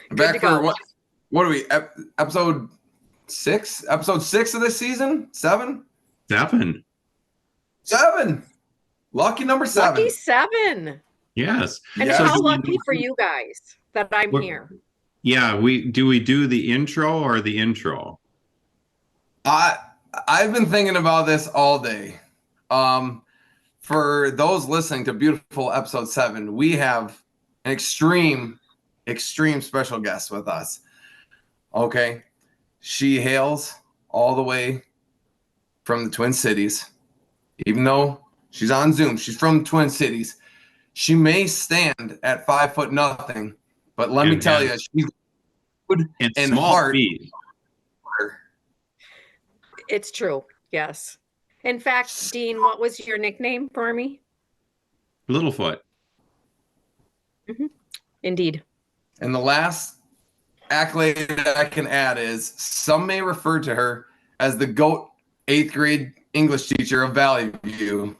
Good Back for what are we, episode 6? Episode 6 of this season? 7? 7. 7. Lucky number 7. Lucky 7. Yes. And Yeah. how lucky for you guys that I'm here. Yeah, we do the intro or the intro? I've been thinking about this all day. For those listening to beautiful episode 7, we have an extreme special guest with us. Okay. She hails all the way from the Twin Cities. Even though she's on Zoom, she's from Twin Cities. She may stand at 5'0", but let me tell you, she's good and small heart. feet. It's true. Yes. In fact, Dean, what was your nickname for me? Littlefoot. Mm-hmm. Indeed. And the last accolade that I can add is some may refer to her as the GOAT 8th grade English teacher of Valley View.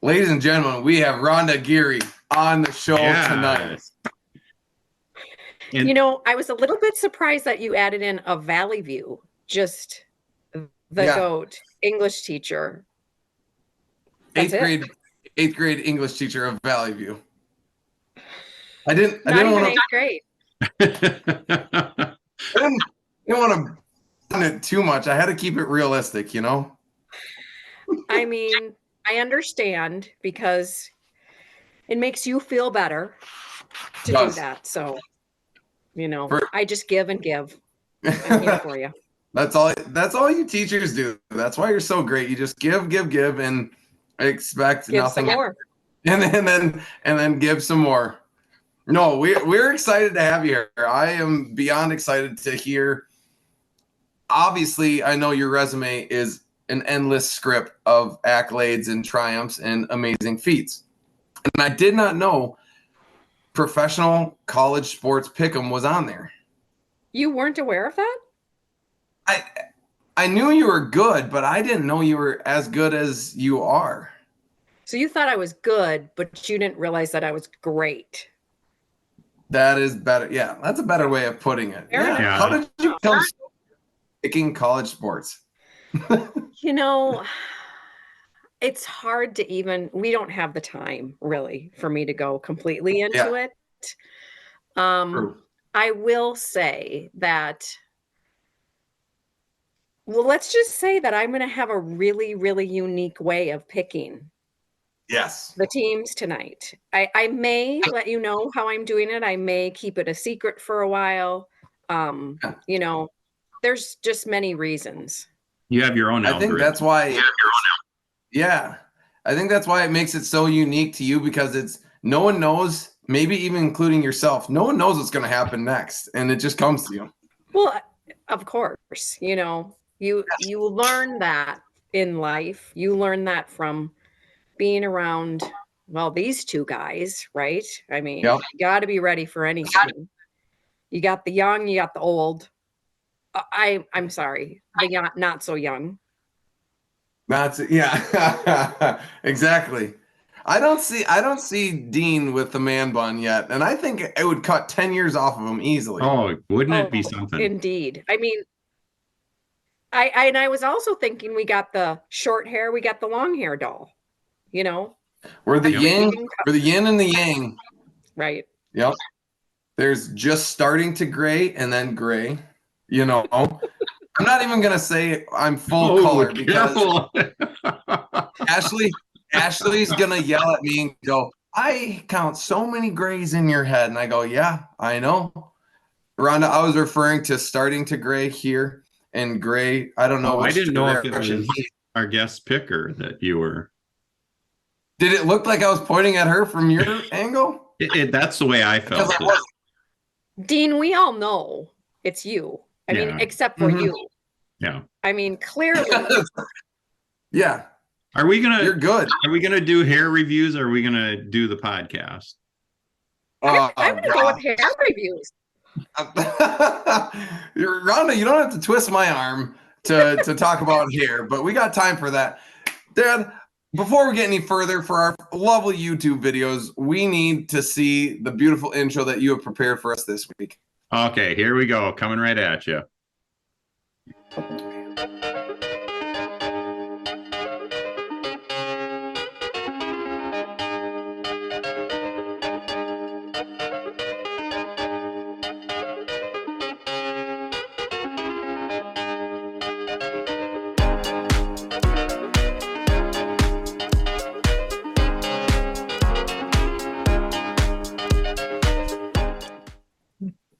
Ladies and gentlemen, we have Rhonda Geary on the show tonight. And, I was a little bit surprised that you added in a Valley View, just the GOAT English teacher. That's 8th grade English teacher of Valley View. I didn't Not even want 8th grade. I didn't want to it too much. I had to keep it realistic, I mean, I understand because it makes you feel better to do that. So, I just give and give. I'm here for you. That's all you teachers do. That's why you're so great. You just give, and expect give nothing some more. And then give some more. No, we're excited to have you here. I am beyond excited to hear. Obviously, I know your resume is an endless script of accolades and triumphs and amazing feats. And I did not know professional college sports pick'em was on there. You weren't aware of that? I knew you were good, but I didn't know you were as good as you are. So you thought I was good, but you didn't realize that I was great. That is better. Yeah, that's a better way of putting it. Yeah. How did you come picking college sports? It's hard to even, we don't have the time really for me to go completely into it. True. I will say that, let's just say that I'm going to have a really, really unique way of picking the teams tonight. I may let you know how I'm doing it. I may keep it a secret for a while. There's just many reasons. You have your own algorithm. I think that's why. Yeah. I think that's why it makes it so unique to you, because no one knows, maybe even including yourself, no one knows what's going to happen next, and it just comes to you. Well, of course, you learn that in life. You learn that from being around, these two guys, right? I mean, you got to be ready for anything. You got the young, you got the old. I'm sorry, the young, not so young. Exactly. I don't see Dean with the man bun yet, and I think it would cut 10 years off of him easily. Oh, wouldn't it be something? Indeed. I mean, I was also thinking we got the short hair, we got the long hair doll. We're the yin and the yang. Right. Yep. There's just starting to gray and then gray. I'm not even gonna say I'm full color because Ashley's gonna yell at me and go, I count so many grays in your head. And I go, yeah, I know. Rhonda, I was referring to starting to gray here and gray. I don't know. I didn't know if it was our guest picker that you were. Did it look like I was pointing at her from your angle? That's the way I felt. Dean, we all know it's you. I mean, except for you. Yeah. I mean, clearly. Yeah. You're good. Are we gonna do hair reviews, or are we gonna do the podcast? I'm gonna go with hair reviews. Rhonda, you don't have to twist my arm to talk about hair, but we got time for that. Dad, before we get any further, for our lovely YouTube videos, we need to see the beautiful intro that you have prepared for us this week. Okay, here we go. Coming right at you.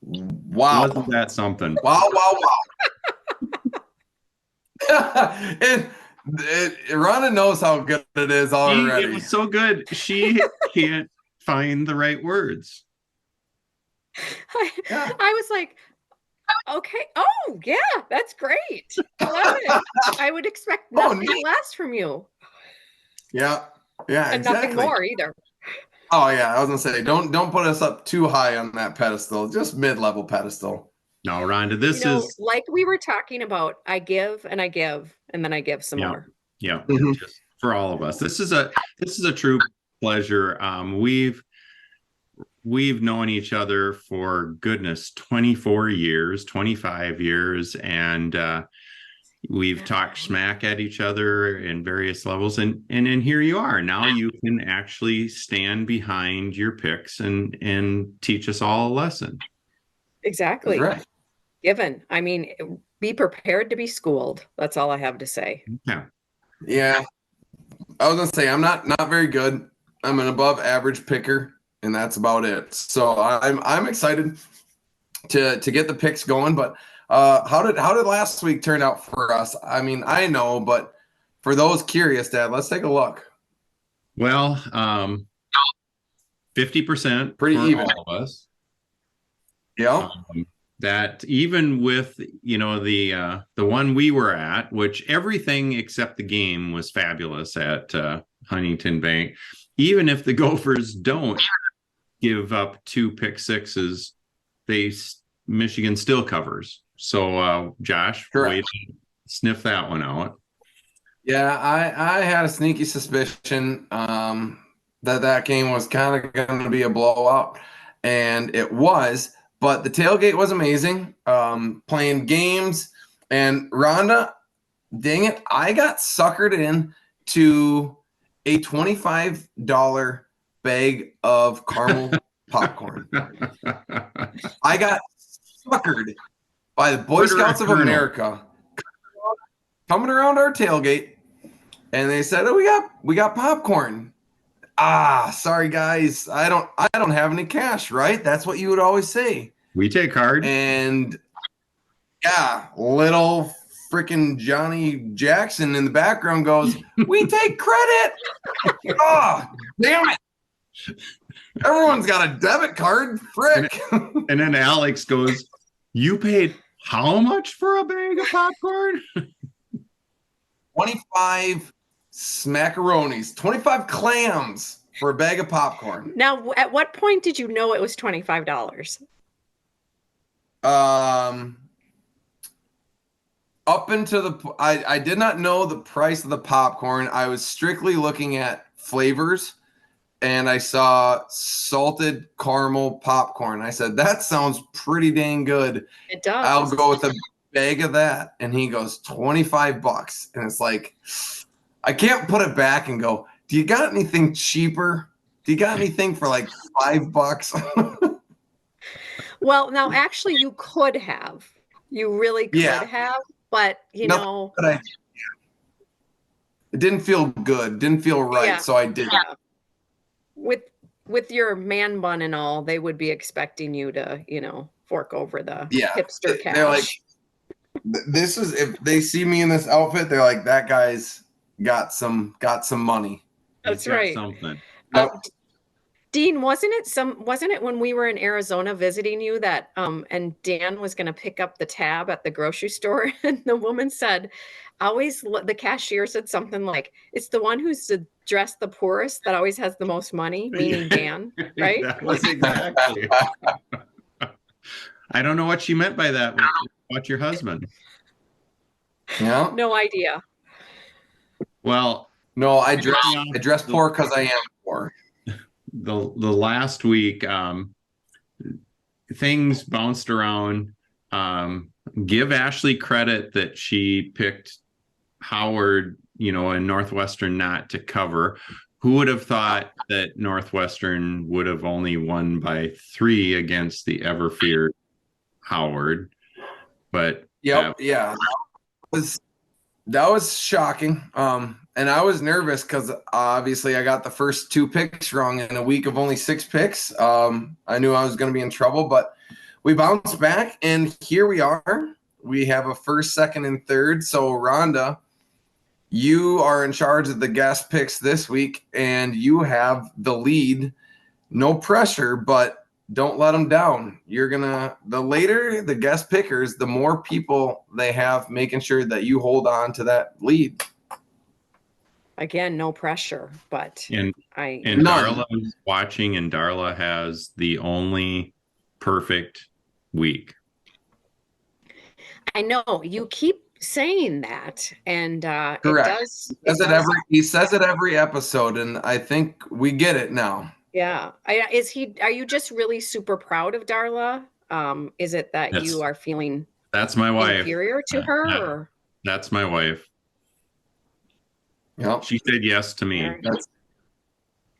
Wow. Wasn't that something? Wow, wow, wow. and Rhonda knows how good it is It already. was so good. She can't find the right words. Yeah. I was like, okay. Oh, yeah, that's great. Love it. I would expect nothing neat. less from you. Yeah. Yeah, And exactly. nothing more either. Oh yeah, I was gonna say don't put us up too high on that pedestal, just mid-level pedestal. No, Rhonda, this You know, is like we were talking about, I give and I give, and then I give some Yeah. more. yeah, Mhm. just for all of us. This is a true pleasure. We've known each other for goodness 24 years, 25 years, and we've talked smack at each other in various levels, and then here you are. Now you can actually stand behind your picks and teach us all a lesson. Exactly. That's right. Given. I mean, be prepared to be schooled. That's all I have to say. Yeah. Yeah. I was gonna say I'm not very good. I'm an above average picker, and that's about it. So I'm excited to get the picks going. But how did last week turn out for us? I mean, I know, but for those curious, Dad, let's take a look. Well, 50% Pretty for even. all of us. Yeah. That even with the one we were at, which everything except the game was fabulous at Huntington Bank, even if the Gophers don't give up 2 pick sixes, Michigan still covers. So Josh, Correct. wait to sniff that one out. Yeah, I had a sneaky suspicion that game was kind of going to be a blowout, and it was. But the tailgate was amazing. Playing games, and Rhonda, dang it, I got suckered in to a $25 bag of caramel popcorn. I got suckered by the Boy Scouts of America coming around our tailgate, and they said, "Oh, we got popcorn." Sorry guys, I don't have any cash, right? That's what you would always say. We take card. And yeah, little freaking Johnny Jackson in the background goes, "We take credit." Oh, damn it. Everyone's got a debit card, frick. And then Alex goes, "You paid how much for a bag of popcorn?" 25 smackaronis, 25 clams for a bag of popcorn. Now, at what point did you know it was $25? Up into I did not know the price of the popcorn. I was strictly looking at flavors, and I saw salted caramel popcorn. I said, "That sounds pretty dang good. It does. I'll go with a bag of that." And he goes, $25. And it's like, I can't put it back and go, "Do you got anything cheaper? Do you got anything for like $5?" Well, now actually you could have. You really could have, but you know. But it didn't feel good. Didn't feel right. So I did. Yeah. With your man bun and all, they would be expecting you to, fork over the hipster cash. They're like, this is, if they see me in this outfit, they're like, that guy's got some money. That's right. Something. Dean, wasn't it when we were in Arizona visiting you that and Dan was going to pick up the tab at the grocery store, and the woman said, the cashier said something like, "It's the one who's dressed the poorest that always has the most money," meaning Dan, right? That was exactly. I don't know what she meant by that. About your husband. Yeah. No idea. Well, no, I dress poor because I am poor. The last week, things bounced around. Give Ashley credit that she picked Howard, and Northwestern not to cover. Who would have thought that Northwestern would have only won by 3 against the ever-feared Howard? But yeah, that was shocking. And I was nervous because obviously I got the first 2 picks wrong in a week of only 6 picks. I knew I was going to be in trouble, but we bounced back, and here we are. We have a first, second, and third. So, Rhonda, you are in charge of the guest picks this week, and you have the lead. No pressure, but don't let them down. The later the guest pickers, the more people they have making sure that you hold on to that lead. Again, no pressure, but and None. Darla is watching, and Darla has the only perfect week. I know you keep saying that, and Correct. He says it every episode, and I think we get it now. Yeah. Are you just really super proud of Darla? Is it that you are feeling that's my wife inferior to her? Or? That's my wife. Yep. She said yes to me.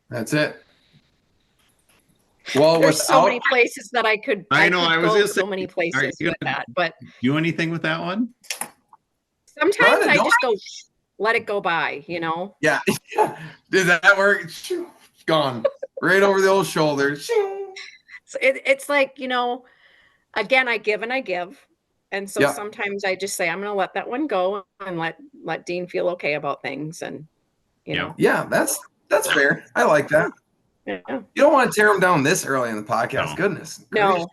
That's it. Well, there's so many places that I could. I know. I was go just so many places with that, but do anything with that one? Sometimes I just go, let it go by. Yeah. Does that work? Gone right over the old shoulder. It's like again, I give and I give, and so sometimes I just say I'm going to let that one go and let Dean feel okay about things, and Yeah, that's fair. I like that. Yeah. You don't want to tear him down this early in the podcast. No. Goodness. No.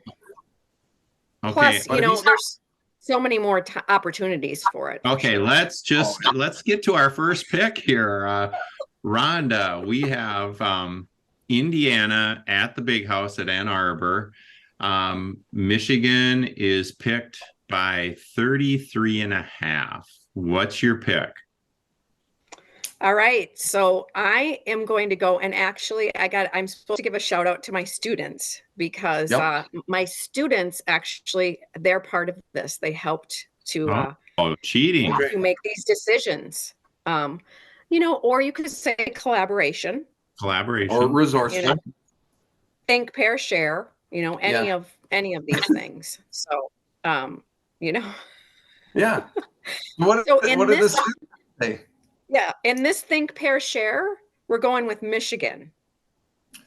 Okay. Plus, there's so many more opportunities for it. Okay, let's get to our first pick here. Rhonda, we have Indiana at the Big House at Ann Arbor. Michigan is picked by 33.5. What's your pick? All right. So I am going to go, and actually I'm supposed to give a shout out to my students because my students actually, they're part of this. They helped to cheating to make these decisions. Or you could say collaboration or resourceful. Think, pair, share, any of these things. So, Yeah. What do the students say? Yeah, in this think, pair, share, we're going with Michigan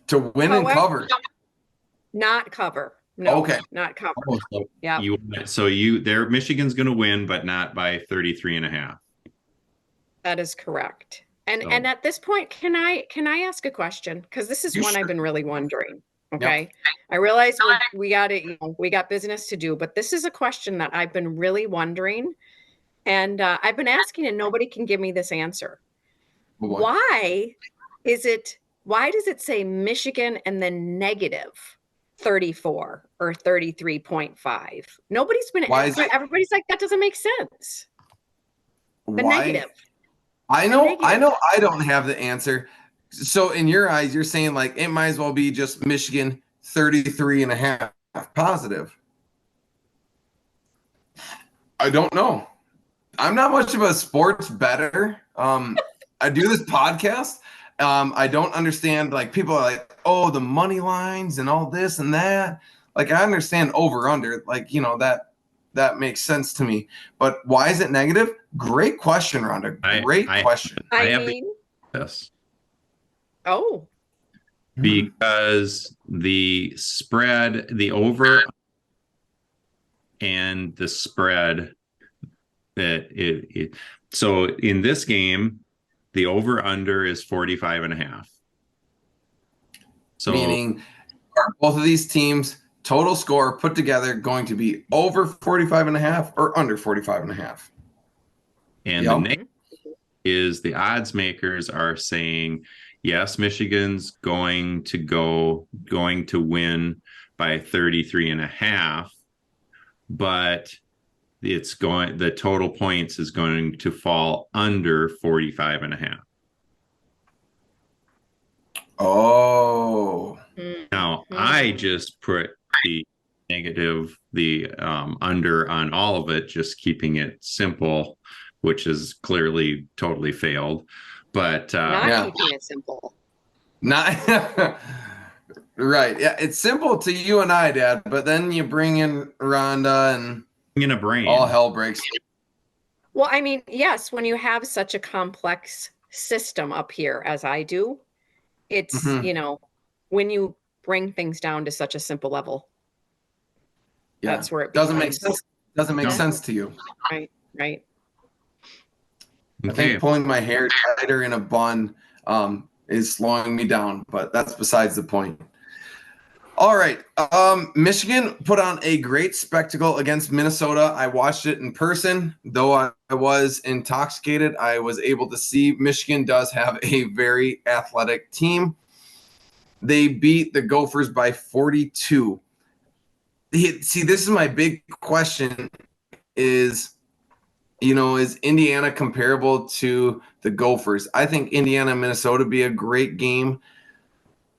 to win and cover. Not cover. No, okay, not cover. Yeah. Michigan's going to win, but not by 33.5. That is correct. And at this point, can I ask a question? Because this is one I've been really wondering. Okay, yep. I realize we got business to do, but this is a question that I've been really wondering. And I've been asking, and nobody can give me this answer. Why does it say Michigan and then negative 34 or 33.5? Nobody's been. Everybody's like, that doesn't make sense. The negative. I know. I don't have the answer. So in your eyes, you're saying like it might as well be just Michigan 33.5 positive. I don't know. I'm not much of a sports bettor. I do this podcast. I don't understand, like, people are like, oh, the money lines and all this and that. Like, I understand over under, like, that makes sense to me. But why is it negative? Great question, Rhonda. Great question. Yes. Oh. Because the spread, the over and the spread so in this game, the over under is 45.5. So meaning are both of these teams total score put together going to be over 45.5 or under 45.5? And the negative is the odds makers are saying, yes, Michigan's going to win by 33.5, but the total points is going to fall under 45.5. Oh. Now I just put the negative, the under on all of it, just keeping it simple, which has clearly totally failed. But Not Yeah. keeping it simple. Not right. Yeah, it's simple to you and I, Dad, but then you bring in Rhonda and in a brain, all hell breaks. Well, I mean, yes, when you have such a complex system up here as I do, it's, Mhm. you know, when you bring things down to such a simple level, Yeah. that's where it Doesn't make becomes. sense. Doesn't make No. sense to you. Right, right. I okay. think pulling my hair tighter in a bun is slowing me down, but that's besides the point. All right. Michigan put on a great spectacle against Minnesota. I watched it in person. Though I was intoxicated, I was able to see Michigan does have a very athletic team. They beat the Gophers by 42. See, this is my big question is, is Indiana comparable to the Gophers? I think Indiana and Minnesota be a great game.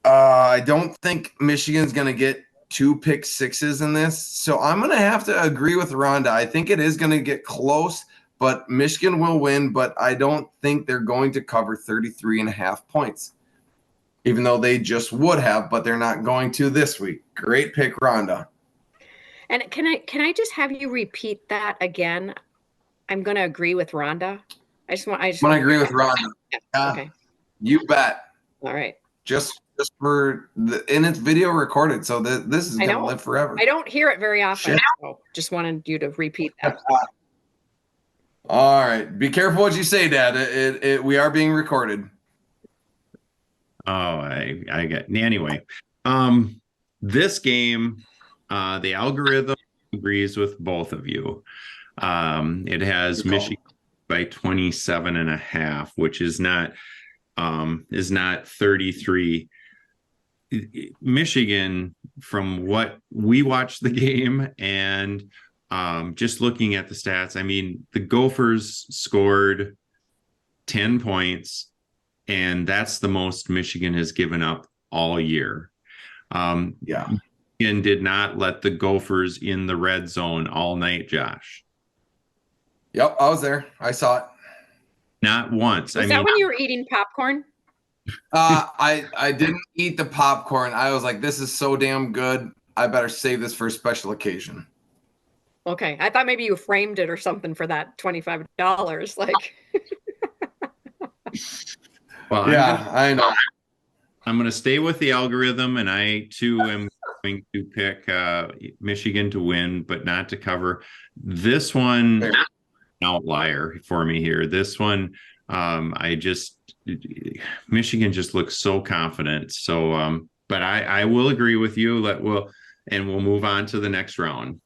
I don't think Michigan's going to get 2 pick sixes in this. So I'm going to have to agree with Rhonda. I think it is going to get close, but Michigan will win. But I don't think they're going to cover 33.5 points, even though they just would have, but they're not going to this week. Great pick, Rhonda. And can I just have you repeat that again? I'm going to agree with Rhonda. I I'm going to agree with Rhonda. Yeah, Okay. you bet. All right. Just for and it's video recorded, so this is going to live forever. I don't hear it very often, so just wanted you to repeat that. All right, be careful what you say, Dad. We are being recorded. Oh, I get anyway. This game, the algorithm agrees with both of you. It has Michigan by 27.5, which is not 33. Michigan, from what we watched the game and just looking at the stats, I mean, the Gophers scored 10 points, and that's the most Michigan has given up all year. Yeah. Michigan did not let the Gophers in the red zone all night, Josh. Yep, I was there. I saw it. Not once. Was that when you were eating popcorn? I didn't eat the popcorn. I was like, this is so damn good. I better save this for a special occasion. Okay. I thought maybe you framed it or something for that $25. Like, well, yeah, I know. I'm going to stay with the algorithm, and I too am going to pick Michigan to win, but not to cover. This one, an outlier for me here. This one, Michigan just looks so confident. So, but I will agree with you. We'll move on to the next round.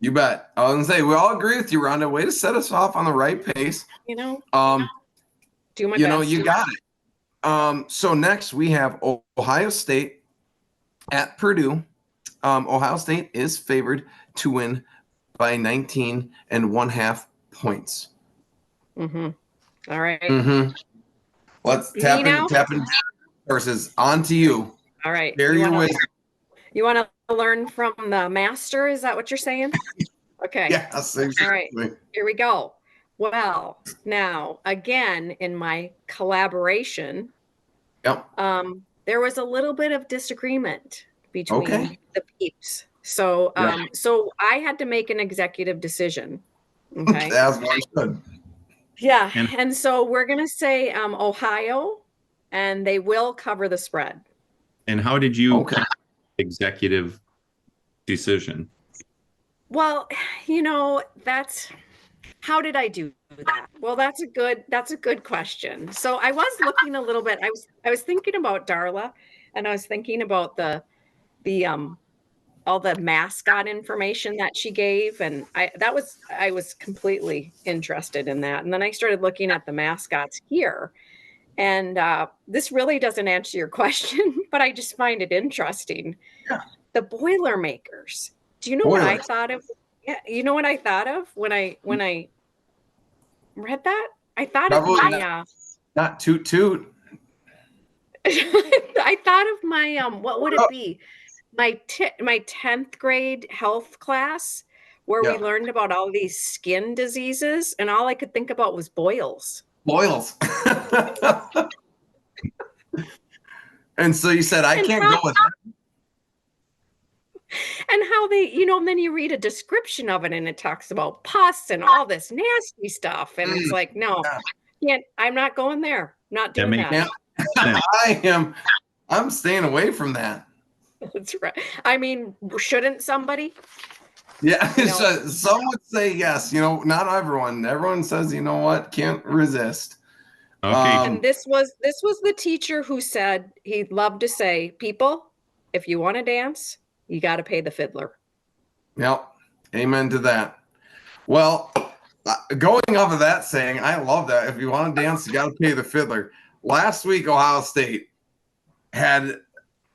You bet. I was gonna say we all agree with you, Rhonda. Way to set us off on the right pace. do my You best. got it. So next we have Ohio State at Purdue. Ohio State is favored to win by 19.5 points. Mm-hmm. All right. Mm-hmm. Let's tap in versus on to you. All right. Share your wisdom. You want to learn from the master? Is that what you're saying? Okay. Yes, exactly. All right. Here we go. Well, now again, in my collaboration, yep. There was a little bit of disagreement between the peeps. So, so I had to make an executive decision. Okay. As one should. Yeah. And so we're going to say Ohio, and they will cover the spread. And how did you executive decision? Well, how did I do that? Well, that's a good question. So I was looking a little bit, I was thinking about Darla, and I was thinking about the all the mascot information that she gave. And I was completely interested in that. And then I started looking at the mascots here. And this really doesn't answer your question, but I just find it interesting. Yeah. The Boilermakers. Do you know what I thought of? Yeah, you know what I thought of when I read that? I thought Probably of my not toot. I thought of my what would it be? my 10th grade health class where we Yeah. learned about all these skin diseases, and all I could think about was boils. Boils. And so you said, I And can't how- go with that. And how they, and then you read a description of it and it talks about pus and all this nasty stuff. And it's like, no, I'm not going there. Not doing makes that. I'm staying away from that. That's right. I mean, shouldn't somebody? Yeah, so some would say yes. Not everyone. Everyone says, you know what, can't resist. Okay. And this was the teacher who said he'd love to say, people, if you want to dance, you got to pay the fiddler. Yep. Amen to that. Well, going off of that saying, I love that. If you want to dance, you got to pay the fiddler. Last week, Ohio State had,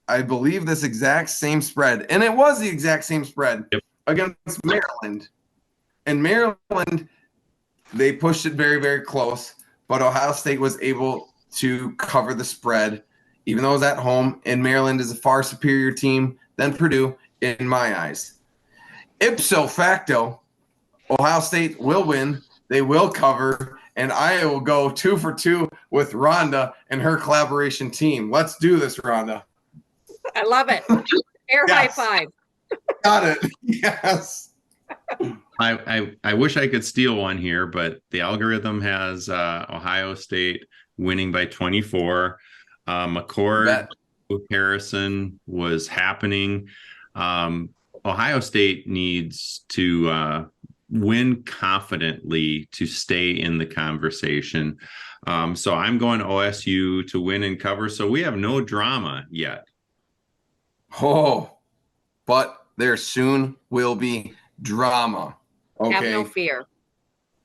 I believe, this exact same spread. And it was the exact same spread against Maryland. And Maryland, they pushed it very, very close. But Ohio State was able to cover the spread, even though it was at home. And Maryland is a far superior team than Purdue in my eyes. Ipso facto, Ohio State will win. They will cover. And I will go 2 for 2 with Rhonda and her collaboration team. Let's do this, Rhonda. I love it. Air high five. Got it. Yes. I wish I could steal one here, but the algorithm has Ohio State winning by 24. McCord comparison was happening. Ohio State needs to win confidently to stay in the conversation. So I'm going OSU to win and cover. So we have no drama yet. Oh, but there soon will be drama. Okay. Have no fear.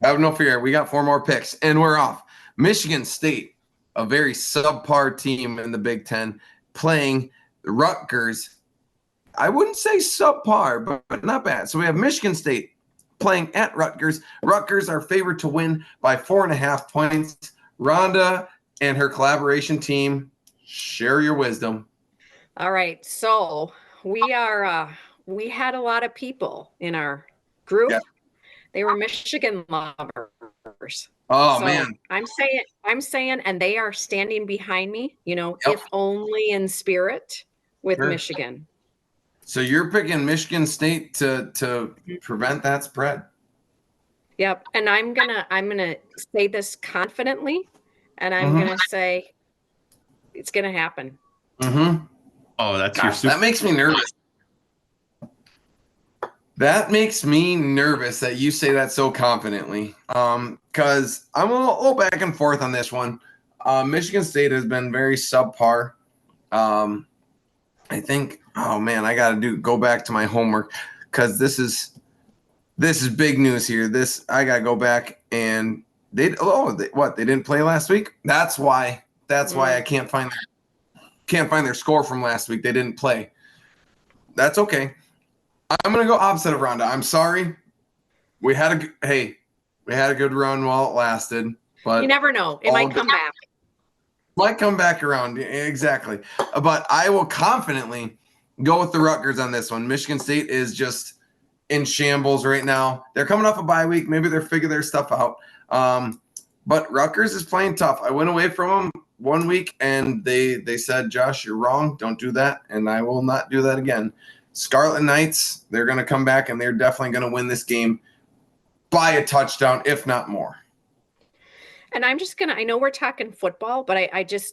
Have no fear. We got 4 more picks, and we're off. Michigan State, a very subpar team in the Big Ten, playing Rutgers. I wouldn't say subpar, but not bad. So we have Michigan State playing at Rutgers. Rutgers are favored to win by 4.5 points. Rhonda and her collaboration team, share your wisdom. All right. So we had a lot of people in our group. Yeah. They were Michigan lovers. Oh, So man. I'm saying, and they are standing behind me, Yep. if only in spirit with Sure. Michigan. So you're picking Michigan State to prevent that spread. Yep. And I'm gonna say this confidently, and I'm gonna say it's gonna happen. Mm-hmm. Oh, that's Gosh, that makes me nervous. That makes me nervous that you say that so confidently. Because I'm a little back and forth on this one. Michigan State has been very subpar. I think, oh man, I got to go back to my homework because this is big news here. I got to go back and they didn't play last week. That's why I can't find their score from last week. They didn't play. That's okay. I'm going to go opposite of Rhonda. I'm sorry. We had a good run while it lasted, but You never know. It might come back. Might come back around. Exactly. But I will confidently go with the Rutgers on this one. Michigan State is just in shambles right now. They're coming off a bye week. Maybe they're figuring their stuff out. But Rutgers is playing tough. I went away from them 1 week, and they said, Josh, you're wrong. Don't do that. And I will not do that again. Scarlet Knights, they're going to come back, and they're definitely going to win this game by a touchdown, if not more. And I'm just I know we're talking football, but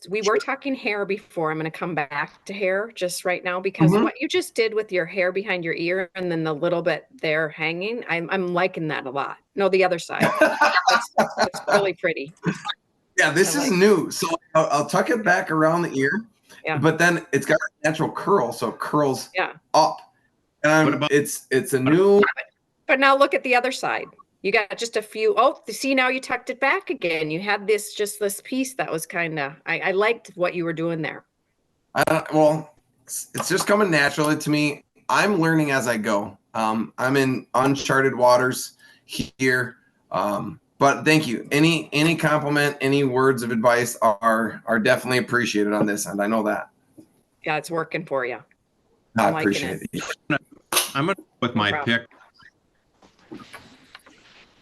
we were talking hair before. I'm going to come back to hair just right now because what you just did with your hair behind your ear and then the little bit there hanging, I'm liking that a lot. No, the other side. That's really pretty. Yeah, this is new. So I'll tuck it back around the ear, but then it's got a natural curl, so it curls up. And it's a new. But now look at the other side. You got just a few. Oh, see, now you tucked it back again. You had this piece that was kind of, I liked what you were doing there. Well, it's just coming naturally to me. I'm learning as I go. I'm in uncharted waters here. But thank you. Any compliment, any words of advice are definitely appreciated on this end. I know that. Yeah, it's working for you. I I'm liking appreciate it. it. I'm gonna go with my problem. pick.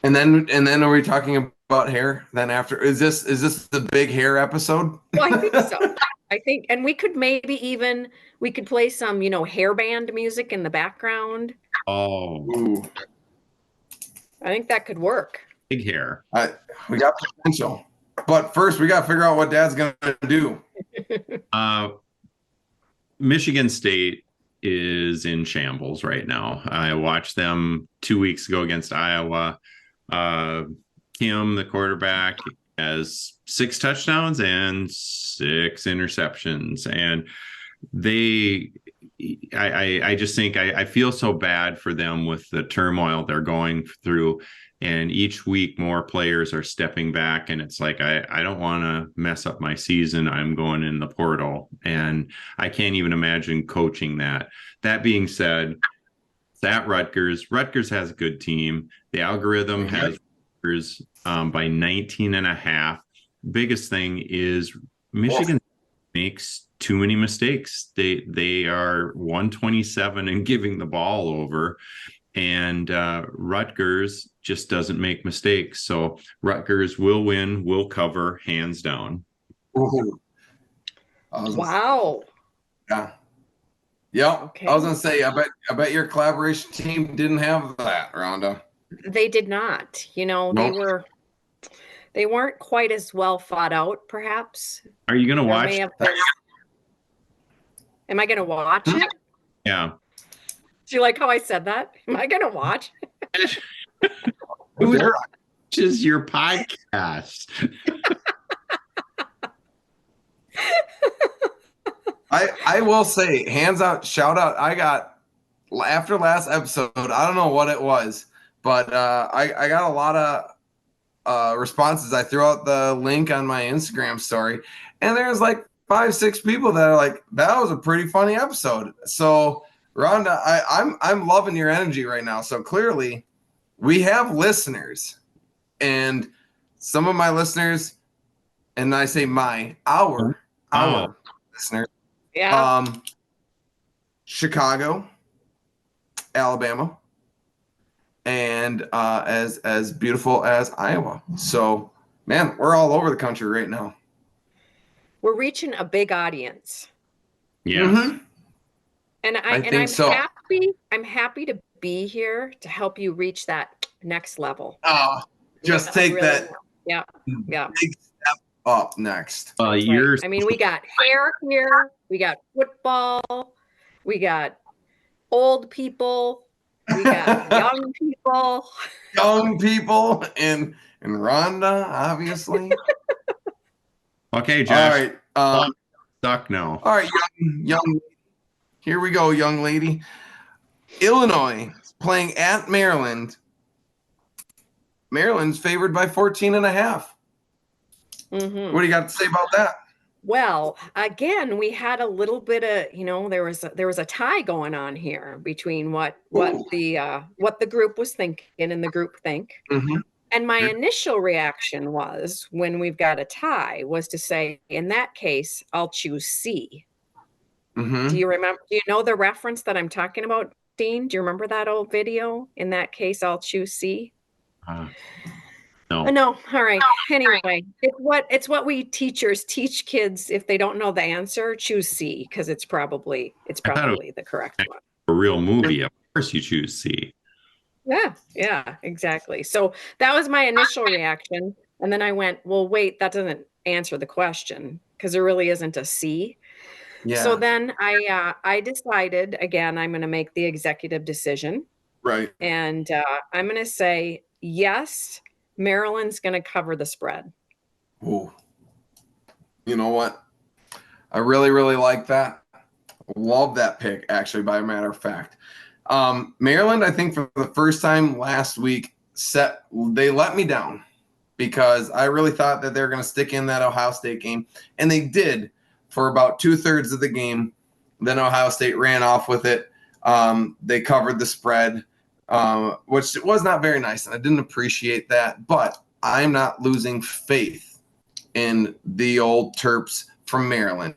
And then are we talking about hair? Then after is this the big hair episode? Well, I think so. I think, and we could we could play some, hairband music in the background. Oh, Ooh, I think that could work. big hair. we got potential, but first we got to figure out what Dad's gonna do. Michigan State is in shambles right now. I watched them 2 weeks ago against Iowa. Kim, the quarterback, has 6 touchdowns and 6 interceptions, and I just think I feel so bad for them with the turmoil they're going through, and each week more players are stepping back, and it's like I don't want to mess up my season. I'm going in the portal, and I can't even imagine coaching that. That being said, it's at Rutgers has a good team. The algorithm has Rutgers by 19 and a half. Biggest thing is Michigan makes too many mistakes. They are 127 and giving the ball over, and Rutgers just doesn't make mistakes. So Rutgers will win, will cover, hands down. Ooh. Wow. Yeah. Yep. Okay. I was gonna say, I bet your collaboration team didn't have that, Rhonda. They did not. Nope. They weren't quite as well thought out, perhaps. Are you gonna watch? Am I gonna watch it? Yeah. Do you like how I said that? Am I gonna watch? Who watches your podcast? I will say, hands out, shout out. I got, after last episode, I don't know what it was, but I got a lot of responses. I threw out the link on my Instagram story, and there's like 5-6 people that are like, that was a pretty funny episode. So Rhonda, I'm loving your energy right now. So clearly we have listeners, and some of my listeners, and I say our listeners. Yeah. Chicago, Alabama, and as beautiful as Iowa. So, man, we're all over the country right now. We're reaching a big audience. Yeah. Mm-hmm. And I'm so. I'm happy to be here to help you reach that next level. Just take really that. Yeah. Big step up next. Right. I mean, we got hair here, we got football, we got old people, we got young people. Young people and Rhonda, obviously. Okay, Josh. All right. Stuck now. All right, young. Here we go, young lady. Illinois playing at Maryland. Maryland's favored by 14 and a half. Mm-hmm. What do you got to say about that? Well, again, we had a little bit of, there was a tie going on here between what the group was thinking and the group think. Mm-hmm. And my initial reaction was, when we've got a tie, was to say, in that case, I'll choose C. Mm-hmm. Do you know the reference that I'm talking about, Dean? Do you remember that old video? In that case, I'll choose C. No. No. All right. Anyway, it's what we teachers teach kids. If they don't know the answer, choose C, because it's probably the correct one. A real movie, of course you choose C. Yeah, exactly. So that was my initial reaction. And then I went, well, wait, that doesn't answer the question, because there really isn't a C. Yeah. So then I decided, again, I'm going to make the executive decision. Right. And I'm going to say, yes, Maryland's going to cover the spread. Ooh. You know what? I really, really like that. Love that pick, actually, by a matter of fact. Maryland, I think for the first time last week, they let me down, because I really thought that they were going to stick in that Ohio State game, and they did for about 2/3 of the game. Then Ohio State ran off with it. They covered the spread, which was not very nice, and I didn't appreciate that. But I'm not losing faith in the old Terps from Maryland.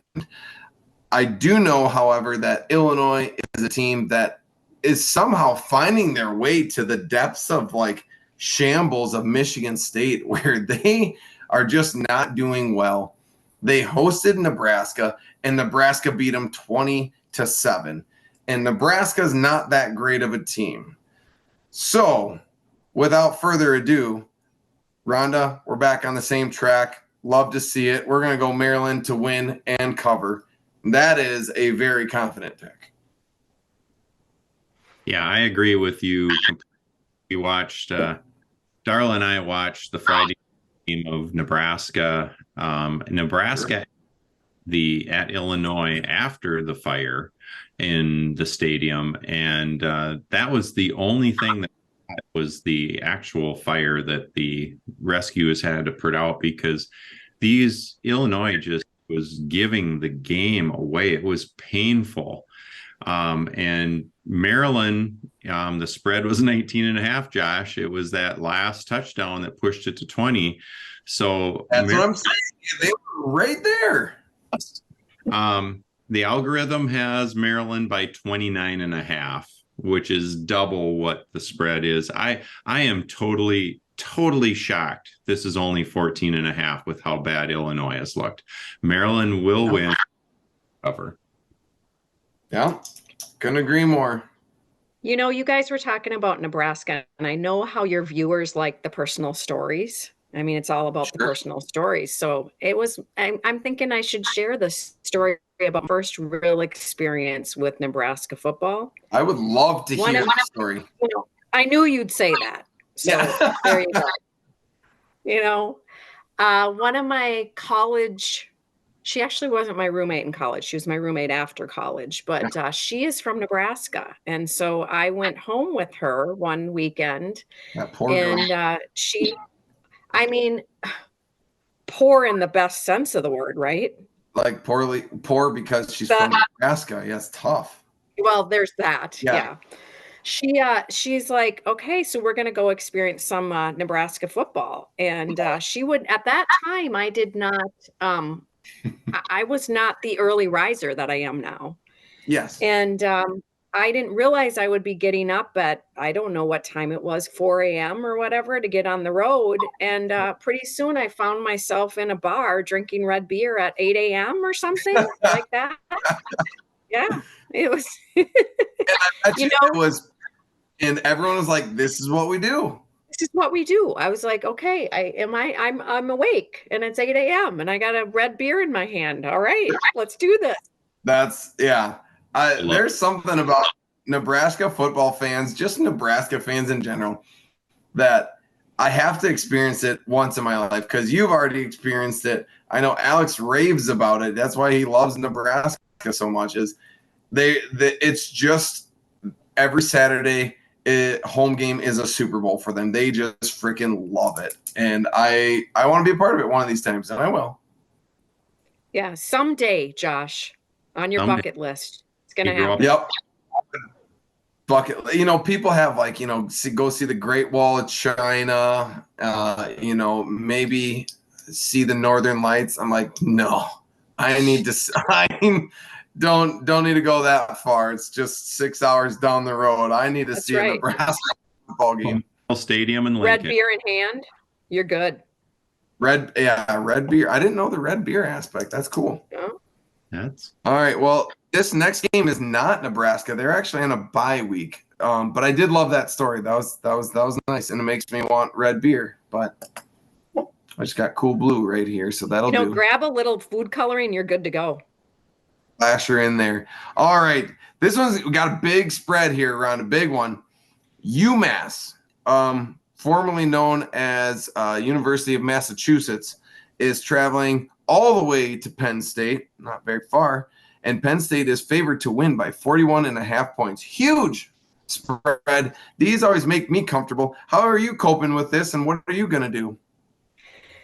I do know, however, that Illinois is a team that is somehow finding their way to the depths of like shambles of Michigan State, where they are just not doing well. They hosted Nebraska, and Nebraska beat them 20-7. And Nebraska's not that great of a team. So, without further ado, Rhonda, we're back on the same track. Love to see it. We're going to go Maryland to win and cover. That is a very confident pick. Yeah, I agree with you. We watched, Darla and I watched the Friday game of Nebraska. Nebraska at Illinois after the fire in the stadium, and that was the only thing that was the actual fire that the rescuers had to put out, because these Illinois just was giving the game away. It was painful. And Maryland, the spread was 19.5, Josh. It was that last touchdown that pushed it to 20. So that's what I'm saying. They were right there. The algorithm has Maryland by 29.5, which is double what the spread is. I am totally shocked. This is only 14.5 with how bad Illinois has looked. Maryland will win. Cover. Yeah, couldn't agree more. You know, you guys were talking about Nebraska, and I know how your viewers like the personal stories. I mean, it's all about the personal stories. So I'm thinking I should share this story about first real experience with Nebraska football. I would love to hear the story. You know, I knew you'd say that. So there you go. You know, one of my college, she actually wasn't my roommate in college. She was my roommate after college, but she is from Nebraska. And so I went home with her one weekend. That poor girl. And I mean, poor in the best sense of the word, right? Like poor because she's from Nebraska. Yeah, it's tough. Well, there's that. Yeah. She's like, okay, so we're going to go experience some Nebraska football. And she would, at that time, I did not, I was not the early riser that I am now. Yes. And I didn't realize I would be getting up at, I don't know what time it was, 4 a.m. or whatever, to get on the road. And pretty soon I found myself in a bar drinking red beer at 8 a.m. or something like that. Yeah, it was. And I bet it was, and everyone was like, "This is what we do. This is what we do." I was like, "Okay, I'm awake, and it's 8 a.m. and I got a red beer in my hand. All right, let's do this." There's something about Nebraska football fans, just Nebraska fans in general, that I have to experience it once in my life, because you've already experienced it. I know Alex raves about it. That's why he loves Nebraska so much. It's just every Saturday home game is a Super Bowl for them. They just freaking love it, and I want to be a part of it one of these times, and I will. Yeah, someday, Josh, on your bucket list. Gonna happen. Yep. Bucket. You know, people have like, you know, go see the Great Wall of China. You know, maybe see the Northern Lights. I'm like, no, I need to. I don't need to go that far. It's just 6 hours down the road. I need to see a Nebraska football game. Stadium in Lincoln. Red beer in hand. You're good. Red beer. I didn't know the red beer aspect. That's cool. Yeah. All right. Well, this next game is not Nebraska. They're actually on a bye week. But I did love that story. That was nice, and it makes me want red beer. But I just got Cool Blue right here, so that'll do. Grab a little food coloring. You're good to go. Flash her in there. All right. We got a big spread here around a big one. UMass, formerly known as University of Massachusetts, is traveling all the way to Penn State, not very far, and Penn State is favored to win by 41.5 points. Huge spread. These always make me comfortable. How are you coping with this, and what are you going to do?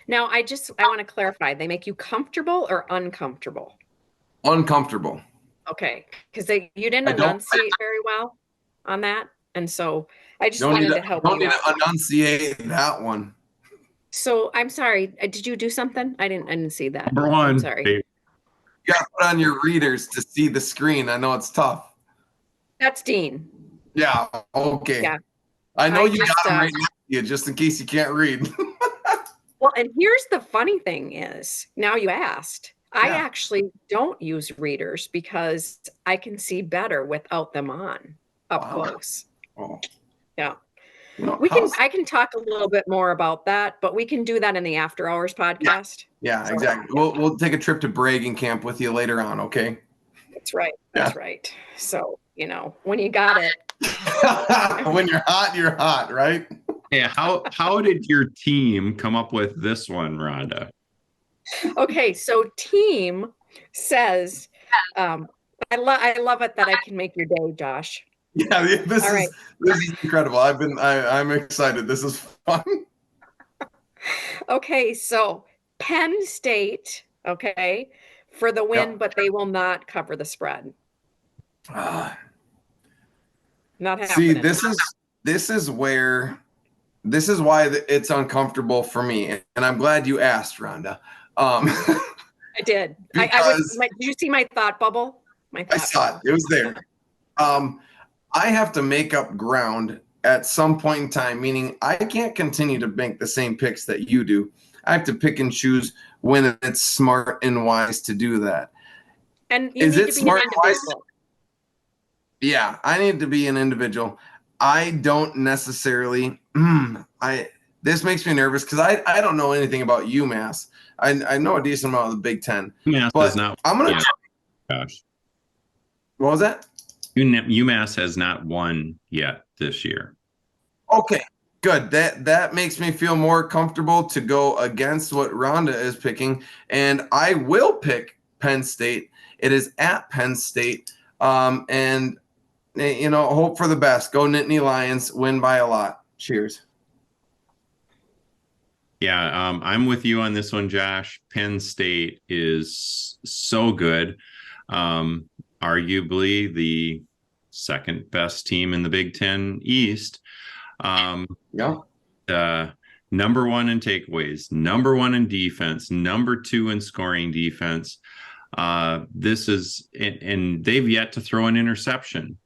Now, I want to clarify. They make you comfortable or uncomfortable? Uncomfortable. Okay, because you didn't enunciate very well on that, and so I just wanted to help you. Don't need to enunciate that one. So I'm sorry. Did you do something? I didn't see that. Number one. I'm sorry. got to put on your readers to see the screen. I know it's tough. That's Dean. Yeah. Okay. Yeah. I know I you just, got them right next to you, just in case you can't read. Well, and here's the funny thing is, now you asked, I Yeah. actually don't use readers because I can see better without them on up Wow. close. Oh. Yeah. You know, I can talk a little bit more about that, but we can do that in the after hours podcast. Yeah, exactly. We'll take a trip to bragging camp with you later on, okay? That's right. That's right. So, when you got it. When you're hot, right? Yeah, how did your team come up with this one, Rhonda? Okay, so team says, I love it that I can make your day, Josh. Yeah, this All right. is incredible. I'm excited. This is fun. Okay, so Penn State, okay, for the win, Yep. but they will not cover the spread. Not See, happening. this is why it's uncomfortable for me, and I'm glad you asked, Rhonda. I did. Did you see my thought bubble? I saw it. It was there. I have to make up ground at some point in time, meaning I can't continue to make the same picks that you do. I have to pick and choose when it's smart and wise to do that. And you need to be smart and wise? Yeah, I need to be an individual. I don't necessarily. This makes me nervous because I don't know anything about UMass. I know a decent amount of the Big Ten. UMass but does not. I'm gonna. Gosh. What was that? UMass has not won yet this year. Okay, good. That makes me feel more comfortable to go against what Rhonda is picking, and I will pick Penn State. It is at Penn State, and hope for the best. Go Nittany Lions, win by a lot. Cheers. Yeah, I'm with you on this one, Josh. Penn State is so good. Arguably the second best team in the Big Ten East. Yeah. Number one in takeaways, number one in defense, number two in scoring defense. This is, and they've yet to throw an interception.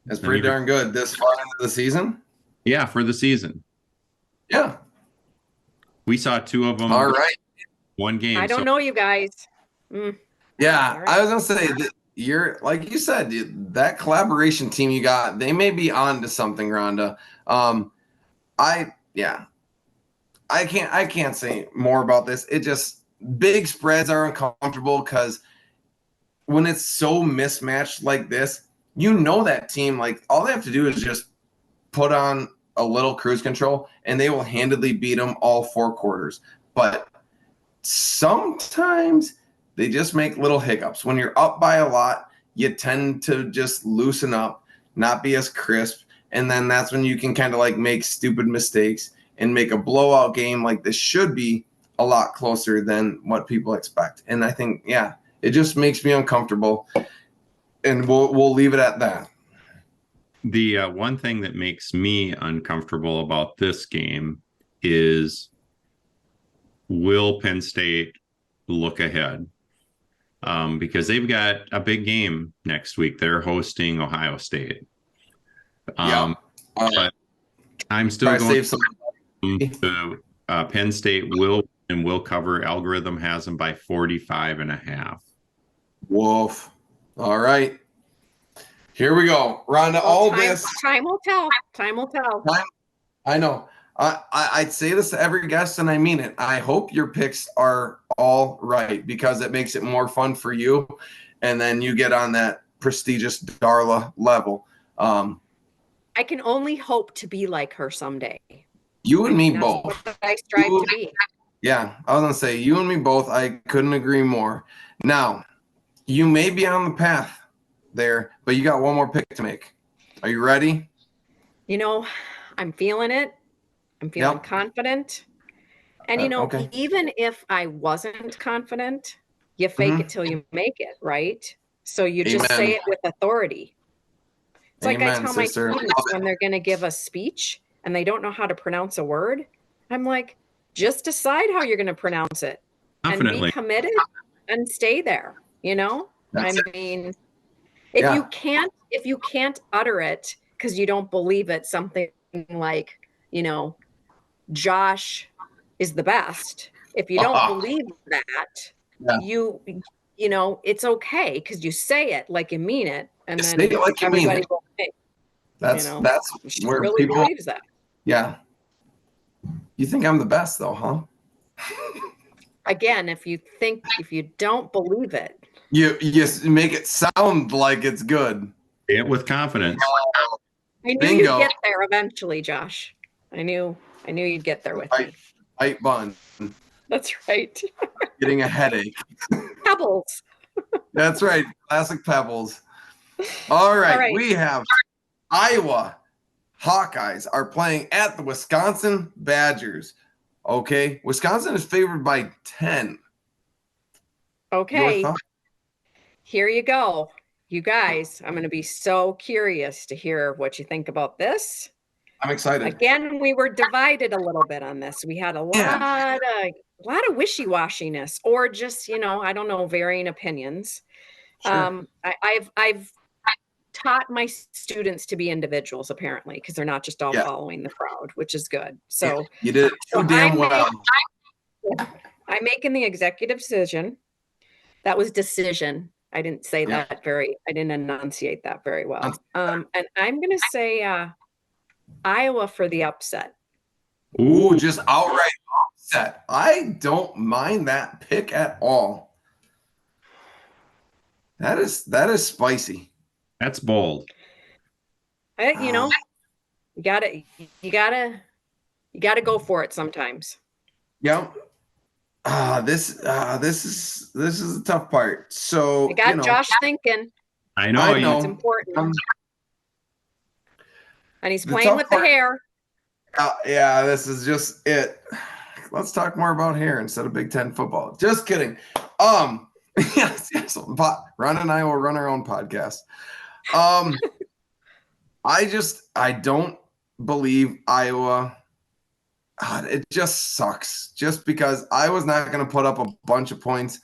That's pretty darn good this far into the season. Yeah, for the season. Yeah. We saw two of them. All right. One game. I don't know you guys. Yeah, right. I was gonna say that you're, like you said, that collaboration team you got, they may be on to something, Rhonda. I can't say more about this. It just, big spreads are uncomfortable because when it's so mismatched like this, that team, like, all they have to do is just put on a little cruise control and they will handedly beat them all 4 quarters. But sometimes they just make little hiccups. When you're up by a lot, you tend to just loosen up, not be as crisp, and then that's when you can kind of like make stupid mistakes and make a blowout game. Like, this should be a lot closer than what people expect. And I think, it just makes me uncomfortable, and we'll leave it at that. The one thing that makes me uncomfortable about this game is, will Penn State look ahead? Because they've got a big game next week. They're hosting Ohio State. But I'm still going to Penn State will cover. Algorithm has them by 45.5. Woof. All right. Here we go. Rhonda, Time will tell. Time will tell. I know. I'd say this to every guest, and I mean it. I hope your picks are all right, because it makes it more fun for you, and then you get on that prestigious Darla level. I can only hope to be like her someday. You and me both. What I strive to be. Yeah, I was going to say, you and me both. I couldn't agree more. Now, you may be on the path there, but you got one more pick to make. Are you ready? I'm feeling it. I'm feeling confident. And, even if I wasn't confident, you fake it till you make it, right? So you just say it with authority. It's like I tell my students when they're going to give a speech and they don't know how to pronounce a word. I'm like, just decide how you're going to pronounce it and be committed and stay there, you know? That's I it. mean, Yeah. if you can't utter it because you don't believe it, something like, you know, Josh is the best. If you don't believe that, Yeah. you you know, it's okay because you say it like you mean it, and Just say then it like you mean everybody it. will think, you know, That's she where really people. believes that. Yeah. You think I'm the best though, huh? Again, if you don't believe it, You make it sound like it's good. Say it with confidence. I knew you'd Bingo. get there eventually, Josh. I knew you'd get there with me. Tight bun. That's right. Getting a headache. Pebbles. That's right. Classic Pebbles. All right. All right. We have Iowa Hawkeyes are playing at the Wisconsin Badgers. Okay. Wisconsin is favored by 10. Okay. Your thoughts? Here you go. You guys, I'm going to be so curious to hear what you think about this. I'm excited. Again, we were divided a little bit on this. We had a lot of wishy-washiness, or just, you know, I don't know, varying opinions. Sure. I've taught my students to be individuals, apparently, because they're not just all following the crowd, which is good. So you did it too damn well. I'm making the executive decision. That was decision. I didn't say that I didn't enunciate that very well. And I'm going to say Iowa for the upset. Ooh, just outright upset. I don't mind that pick at all. That is spicy. That's bold. You know, you gotta go for it sometimes. Yep. This is the tough part. So I got Josh thinking. I know. It's important. And he's playing with part, the hair. Yeah, this is just it. Let's talk more about hair instead of Big Ten football. Just kidding. Yes. Ron and I will run our own podcast. I don't believe Iowa. It just sucks. Just because I was not going to put up a bunch of points.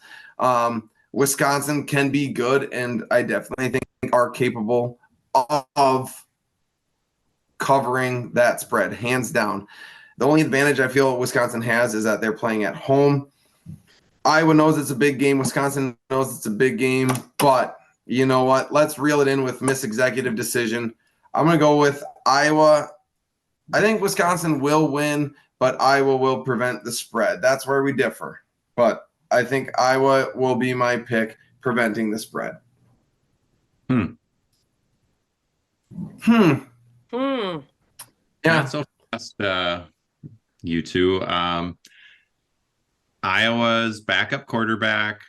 Wisconsin can be good, and I definitely think are capable of covering that spread, hands down. The only advantage I feel Wisconsin has is that they're playing at home. Iowa knows it's a big game. Wisconsin knows it's a big game. But you know what? Let's reel it in with misexecutive decision. I'm going to go with Iowa. I think Wisconsin will win, but Iowa will prevent the spread. That's where we differ. But I think Iowa will be my pick, preventing the spread. Yeah. Not so fast, you two. Iowa's backup quarterback,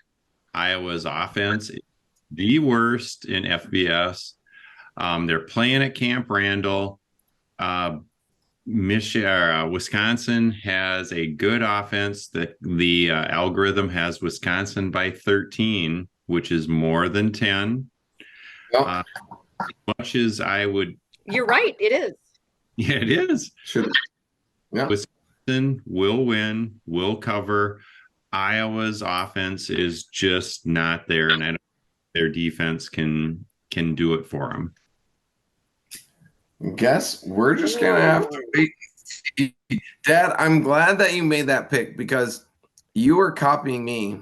Iowa's offense, the worst in FBS. They're playing at Camp Randall. Wisconsin has a good offense. The algorithm has Wisconsin by 13, which is more than 10. Yep. Much as I would. You're right. It is. Yeah, it is. Sure. Yeah. Wisconsin will win, will cover. Iowa's offense is just not there, and I don't think their defense can do it for them. Guess we're just gonna have to wait. Dad, I'm glad that you made that pick because you were copying me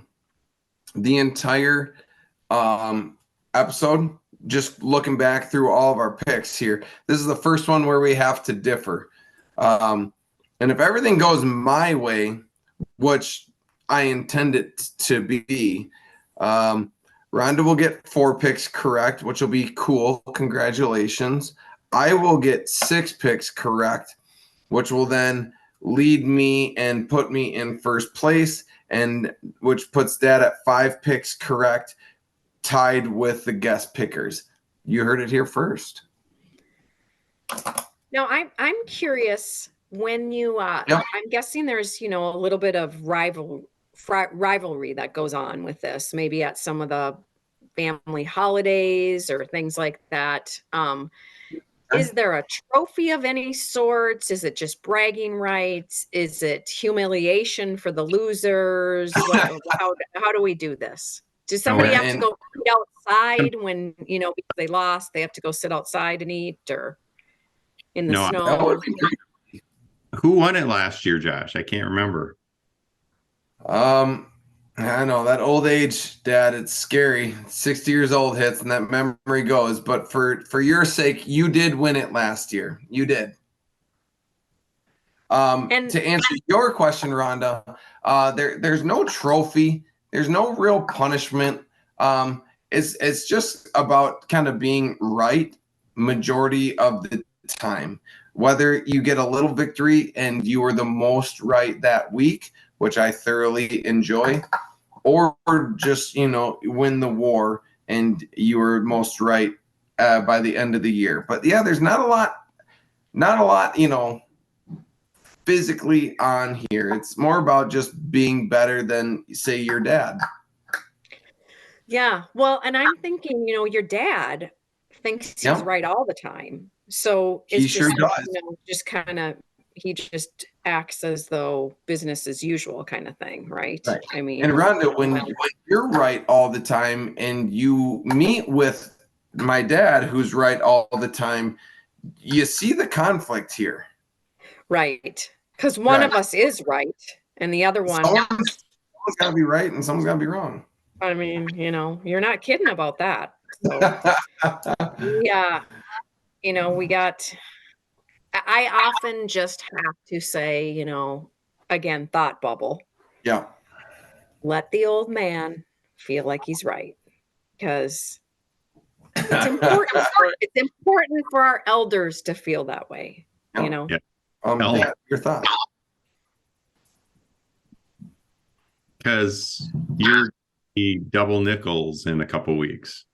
the entire episode. Just looking back through all of our picks here, this is the first one where we have to differ. And if everything goes my way, which I intend it to be, Rhonda will get 4 picks correct, which will be cool. Congratulations. I will get 6 picks correct, which will then lead me and put me in first place, and which puts Dad at 5 picks correct, tied with the guest pickers. You heard it here first. Now, I'm curious when you. Yep. I'm guessing there's a little bit of rivalry that goes on with this. Maybe at some of the family holidays or things like that. is there a trophy of any sorts? Is it just bragging rights? Is it humiliation for the losers? How do we do this? Does somebody have to go eat outside when, because they lost, they have to go sit outside and eat, or in the snow? That would be great. Who won it last year, Josh? I can't remember. I know that old age, Dad, it's scary. 60 years old hits and that memory goes. But for your sake, you did win it last year. You did. And to answer your question, Rhonda, there's no trophy. There's no real punishment. It's just about kind of being right majority of the time. Whether you get a little victory and you were the most right that week, which I thoroughly enjoy, or just, win the war and you were most right by the end of the year. But yeah, there's not a lot, physically on here. It's more about just being better than, say, your dad. Yeah. Well, and I'm thinking, your dad thinks he's right all the time. So it's he sure does. Just kind of, he just acts as though business as usual kind of thing, right? I mean, and Rhonda, when you're right all the time and you meet with my dad who's right all the time, you see the conflict here. Right. Because one of us is right and the other one... Someone's got to be right and someone's got to be wrong. I mean, you're not kidding about that. So, yeah, we got... I often just have to say, again, thought bubble. Yeah. Let the old man feel like he's right, because it's important. It's important for our elders to feel that way. Yeah. Your thoughts? Because you're the double nickels in a couple weeks.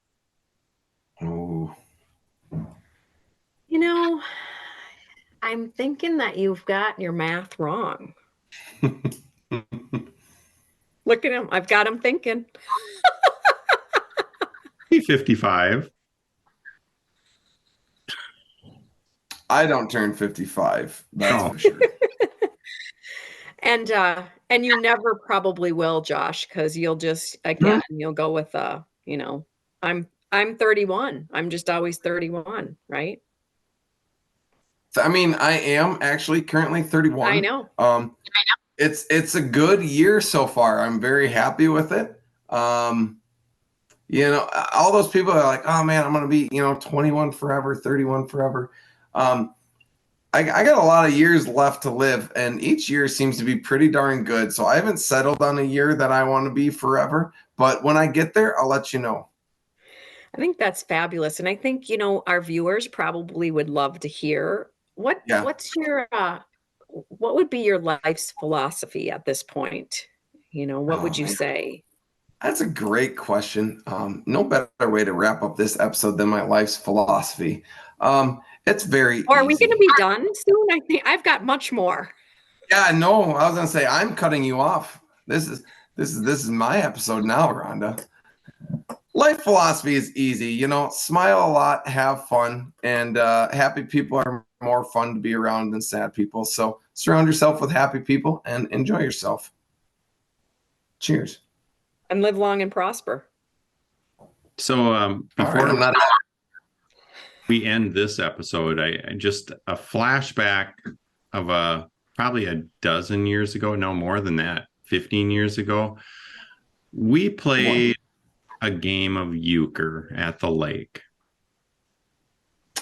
Oh. I'm thinking that you've got your math wrong. Look at him. I've got him thinking. 55. I don't turn 55. That's for sure. And you never probably will, Josh, because you'll just, again, you'll go with, I'm 31. I'm just always 31, right? I mean, I am actually currently 31. I know. It's a good year so far. I'm very happy with it. All those people are like, oh man, I'm gonna be 21 forever, 31 forever. I got a lot of years left to live, and each year seems to be pretty darn good. So I haven't settled on a year that I want to be forever. But when I get there, I'll let you know. I think that's fabulous, and I think our viewers probably would love to hear what's your what would be your life's philosophy at this point? What would you say? That's a great question. No better way to wrap up this episode than my life's philosophy. It's very Or are we easy. going to be done soon? I think I've got much more. Yeah, no, I was gonna say I'm cutting you off. This is my episode now, Rhonda. Life philosophy is easy, smile a lot, have fun, and happy people are more fun to be around than sad people. So surround yourself with happy people and enjoy yourself. Cheers. And live long and prosper. So before we end this episode, I just a flashback of probably a dozen years ago, no more than that, 15 years ago, we played a game of euchre at the lake.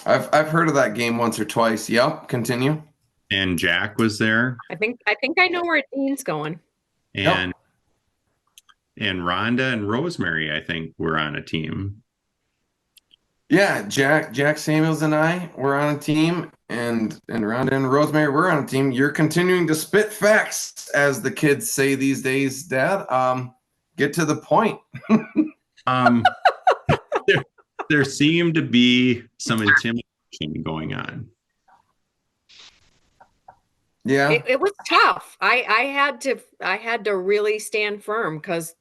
I've heard of that game once or twice. Yep, continue. And Jack was there. I think I know where Dean's going. And Rhonda and Rosemary, I think, were on a team. Yeah, Jack Samuels and I were on a team, and Rhonda and Rosemary were on a team. You're continuing to spit facts, as the kids say these days, Dad. Get to the point. There seemed to be some intimidation going on. Yeah, it was tough. I had to really stand firm, because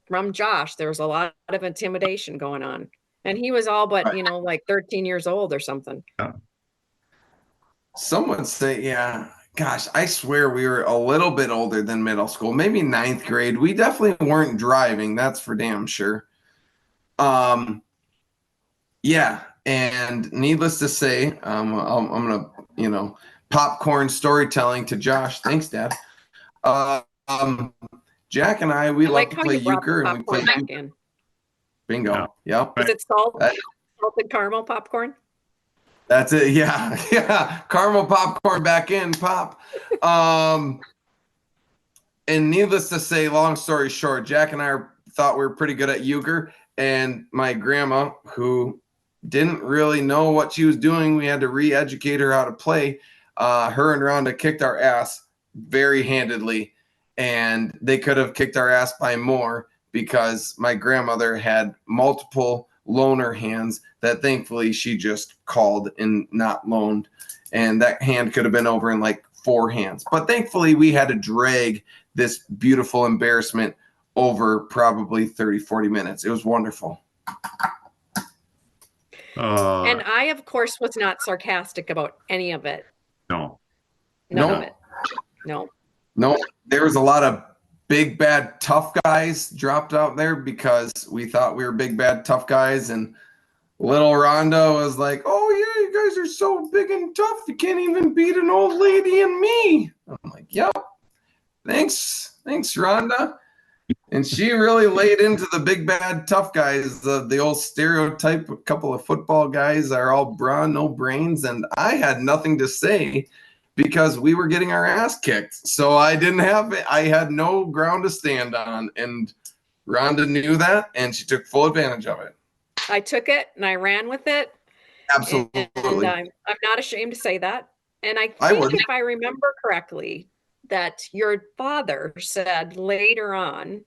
from Josh, there was a lot of intimidation going on. And he was all but, like 13 years old or something. Some would say, yeah. Gosh, I swear we were a little bit older than middle school, maybe ninth grade. We definitely weren't driving, that's for damn sure. Yeah, and needless to say, I'm gonna, popcorn storytelling to Josh. Thanks, Dad. Jack and I, we love to play euchre, and we play back in. Bingo. Yep. Is it salted caramel popcorn? That's it. Yeah. Yeah. Caramel popcorn back in, pop. And needless to say, long story short, Jack and I thought we were pretty good at euchre. And my grandma, who didn't really know what she was doing, we had to re-educate her how to play. Her and Rhonda kicked our ass very handedly. And they could have kicked our ass by more because my grandmother had multiple loaner hands that thankfully she just called and not loaned, and that hand could have been over in like 4 hands, but thankfully we had to drag this beautiful embarrassment over probably 30-40 minutes. It was wonderful. And I of course was not sarcastic about any of it. None of it. No, there was a lot of big bad tough guys dropped out there because we thought we were big bad tough guys, and little Rhonda was like, oh yeah, you guys are so big and tough, you can't even beat an old lady and me. I'm like, yep, thanks Rhonda. And she really laid into the big bad tough guys, the old stereotype. A couple of football guys are all brawn, no brains, and I had nothing to say because we were getting our ass kicked. So I had no ground to stand on, and Rhonda knew that, and she took full advantage of it. I took it and I ran with it. Absolutely. And I'm not ashamed to say that. And I think if I remember correctly, that your father said later on,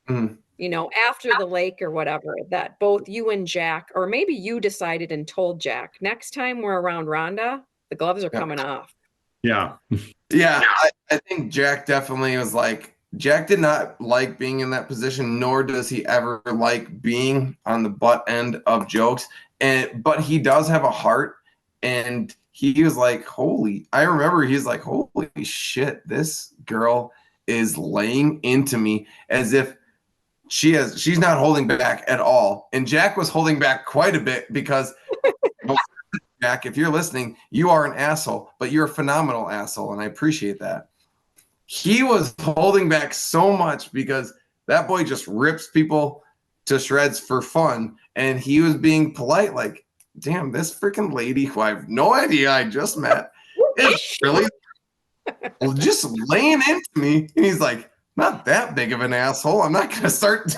after the lake or whatever, that both you and Jack, or maybe you decided and told Jack, next time we're around Rhonda, the gloves are coming off. Yeah. Yeah. I think Jack definitely was like, Jack did not like being in that position, nor does he ever like being on the butt end of jokes. But he does have a heart, and he was like, I remember he's like, holy shit, this girl is laying into me as if she's not holding back at all. And Jack was holding back quite a bit because Jack, if you're listening, you are an asshole, but you're a phenomenal asshole, and I appreciate that. He was holding back so much because that boy just rips people to shreds for fun, and he was being polite, like, damn, this freaking lady who I have no idea I just met is really just laying into me. And he's like, not that big of an asshole. I'm not going to start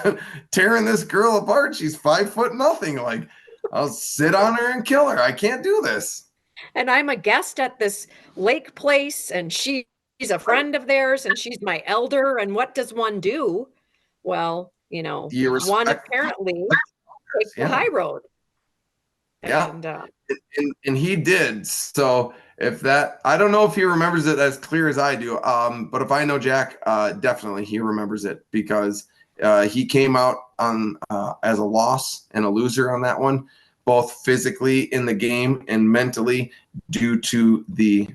tearing this girl apart. She's 5 foot nothing. Like, I'll sit on her and kill her. I can't do this. And I'm a guest at this lake place, and she's a friend of theirs, and she's my elder. And what does one do? Well, one apparently takes the high road. Yeah. And he did. So I don't know if he remembers it as clear as I do. But if I know Jack, definitely he remembers it because he came out on as a loss and a loser on that one, both physically in the game and mentally due to the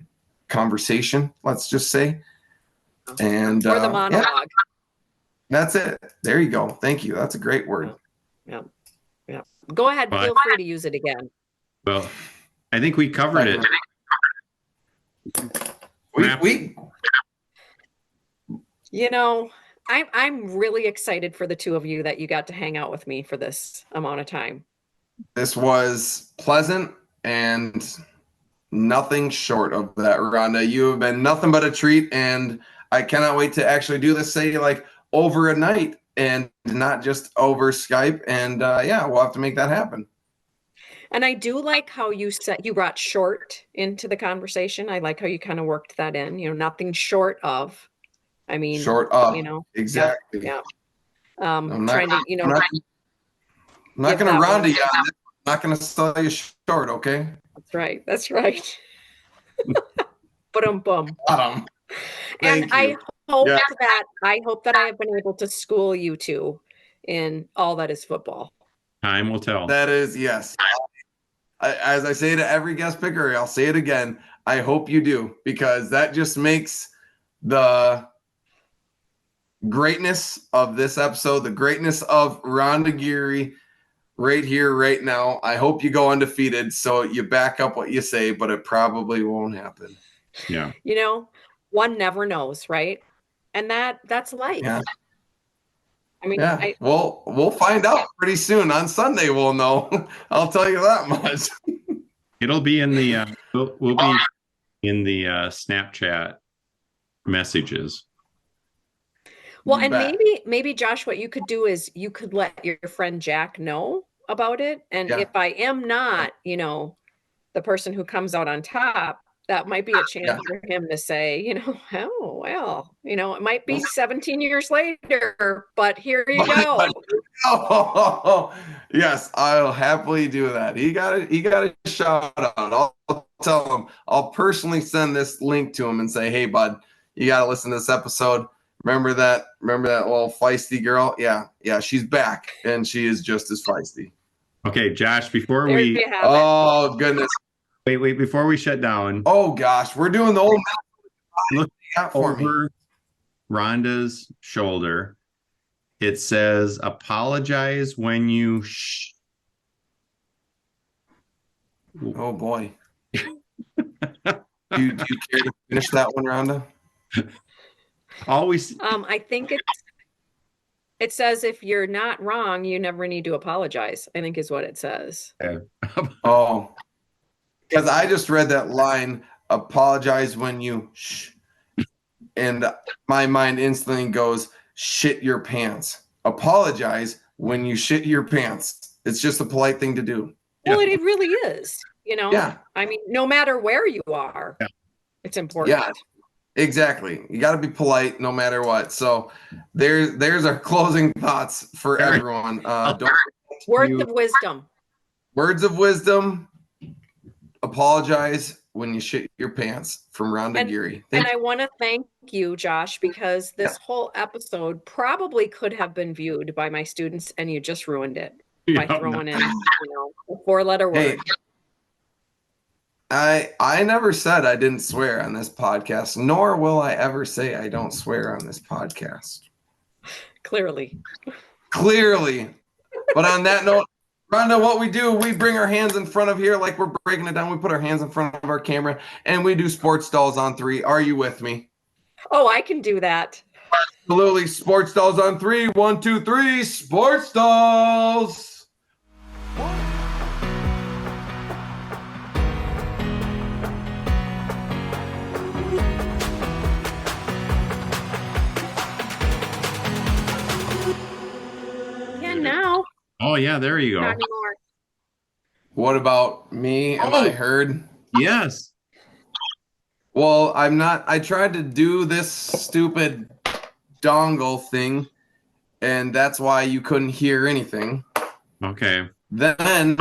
conversation, let's just say. And or the monologue. Yeah, that's it. There you go. Thank you. That's a great word. Yeah. Go ahead. Feel free to use it again. Well, I think we covered it. I'm really excited for the two of you that you got to hang out with me for this amount of time. This was pleasant and nothing short of that, Rhonda. You have been nothing but a treat, and I cannot wait to actually do this, say, like over a night and not just over Skype. And we'll have to make that happen. And I do like how you said you brought short into the conversation. I like how you kind of worked that in, nothing short of. I mean, short of, exactly. Yeah. I'm not going to Rhonda you. I'm not going to sell you short, okay? That's right. Bum. And I hope that I have been able to school you two in all that is football. Time will tell. That is, yes. As I say to every guest picker, I'll say it again. I hope you do, because that just makes the greatness of this episode, the greatness of Rhonda Geary right here, right now. I hope you go undefeated, so you back up what you say, but it probably won't happen. Yeah. You know, one never knows, right? And that's life. Yeah. I mean, Yeah. Well, we'll find out pretty soon. On Sunday, we'll know. I'll tell you that much. It'll be in the we'll be in the Snapchat messages. well, You and bet. maybe Josh, what you could do is you could let your friend Jack know about it. And Yeah. if I am not, the person who comes out on top, that might be a chance Yeah. for him to say, oh, well, it might be 17 years later, but here you go. Oh, yes, I'll happily do that. He got a shout out. I'll tell him. I'll personally send this link to him and say, "Hey, bud, you got to listen to this episode. Remember that little feisty girl? Yeah, she's back, and she is just as feisty." Okay, Josh, before There we you have it. Oh goodness. wait, before we shut down, Oh gosh, we're doing the old look for me. over Rhonda's shoulder. It says, apologize when you Oh boy. Do you care to finish that one, Rhonda? always. I think it says if you're not wrong, you never need to apologize, I think is what it says. Oh, because I just read that line, apologize when you and my mind instantly goes, shit your pants. Apologize when you shit your pants. It's just a polite thing to do. Well, it really is, Yeah. I mean, no matter where you are, it's important. Yeah, exactly. You got to be polite no matter what. So there's our closing thoughts for everyone. Words of wisdom. Words of wisdom. Apologize when you shit your pants from Rhonda Geary. And I want to thank you, Josh, because this whole episode probably could have been viewed by my students, and you just ruined it by throwing in, a 4-letter word. Hey, I never said I didn't swear on this podcast, nor will I ever say I don't swear on this podcast. Clearly. But on that note, Rhonda, what we do, we bring our hands in front of here like we're breaking it down. We put our hands in front of our camera, and we do sports dolls on 3. Are you with me? Oh, I can do that. Absolutely. Sports dolls on 3. 1, 2, 3. Sports dolls. Yeah, now. Oh yeah, there you Not go. anymore. What about me? Am I heard? Yes. Well, I'm not. I tried to do this stupid dongle thing, and that's why you couldn't hear anything. Okay. Then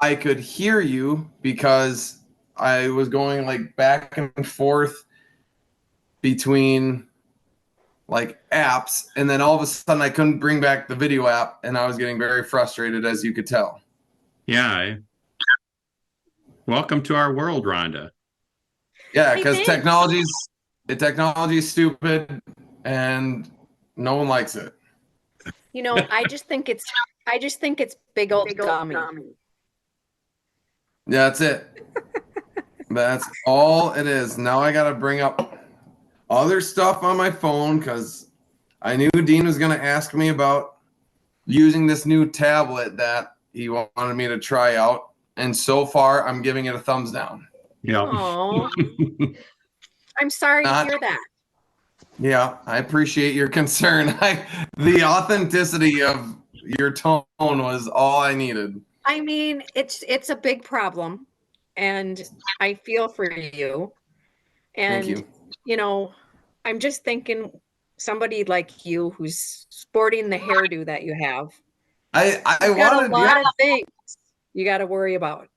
I could hear you because I was going like back and forth between like apps, and then all of a sudden I couldn't bring back the video app, and I was getting very frustrated, as you could tell. Yeah. Welcome to our world, Rhonda. Yeah, Hey, because thanks. technology's stupid, and no one likes it. I just think it's big old gummy. Yeah, that's it. That's all it is. Now I got to bring up other stuff on my phone because I knew Dean was going to ask me about using this new tablet that he wanted me to try out. And so far, I'm giving it a thumbs down. Yeah. Oh, I'm sorry to hear that. Yeah, I appreciate your concern. The authenticity of your tone was all I needed. I mean, it's a big problem, and I feel for you. And Thank you. I'm just thinking somebody like you who's sporting the hairdo that you have. I You've got wanted a lot of things you got to worry about.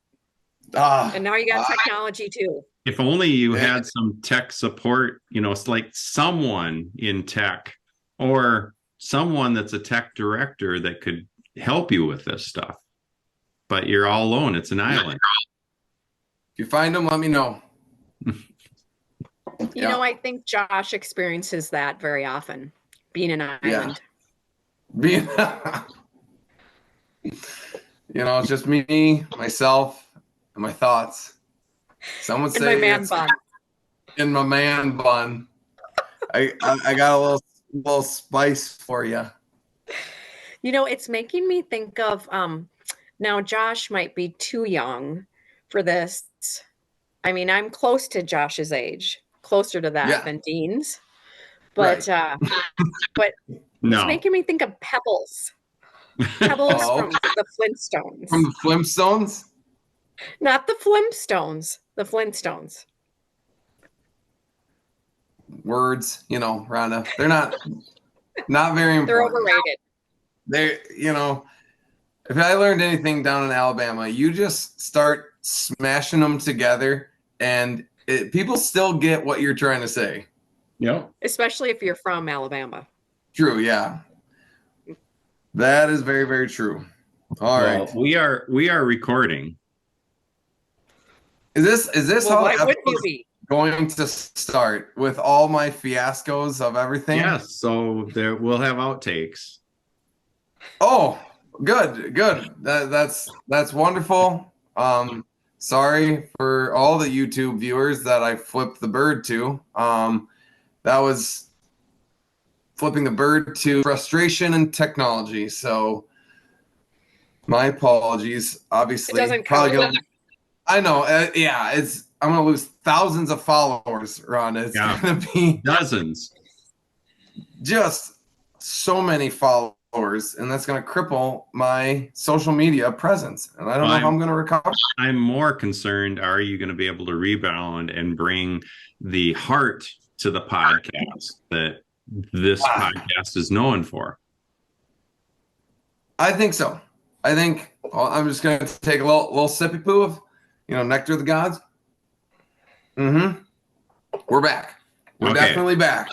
Ah, And now you got technology too. If only you had some tech support, it's like someone in tech or someone that's a tech director that could help you with this stuff. But you're all alone. It's an island. If you find them, let me know. You know, I think Josh experiences that very often, being an island. Being, it's just me, myself, and my thoughts. Some would In say my man it's bun. in my man bun. I got a little spice for you. You know, it's making me think of now Josh might be too young for this. I mean, I'm close to Josh's age, closer to that than Dean's. But but No. it's making me think of Pebbles. Pebbles from the Flintstones. From the Flintstones? Not the Flintstones, the Flintstones. Words, Rhonda. They're not very important. They're overrated. If I learned anything down in Alabama, you just start smashing them together and people still get what you're trying to say. Yep. Especially if you're from Alabama. True, yeah. That is very, very true. All right. We are recording. Is this how why the wouldn't you episode's be? going to start with all my fiascos of everything? Yes, so we'll have outtakes. Oh, good. That's wonderful. Sorry for all the YouTube viewers that I flipped the bird to. That was flipping the bird to frustration and technology. So my apologies. Obviously, It doesn't count. I know. I'm gonna lose thousands of followers, Ron. It's gonna be dozens. Just so many followers, and that's gonna cripple my social media presence. And I don't know how I'm gonna recover. I'm more concerned, are you gonna be able to rebound and bring the heart to the podcast that this podcast is known for? I think so. I'm just gonna take a little sippy poo of nectar of the gods. We're back. We're definitely back.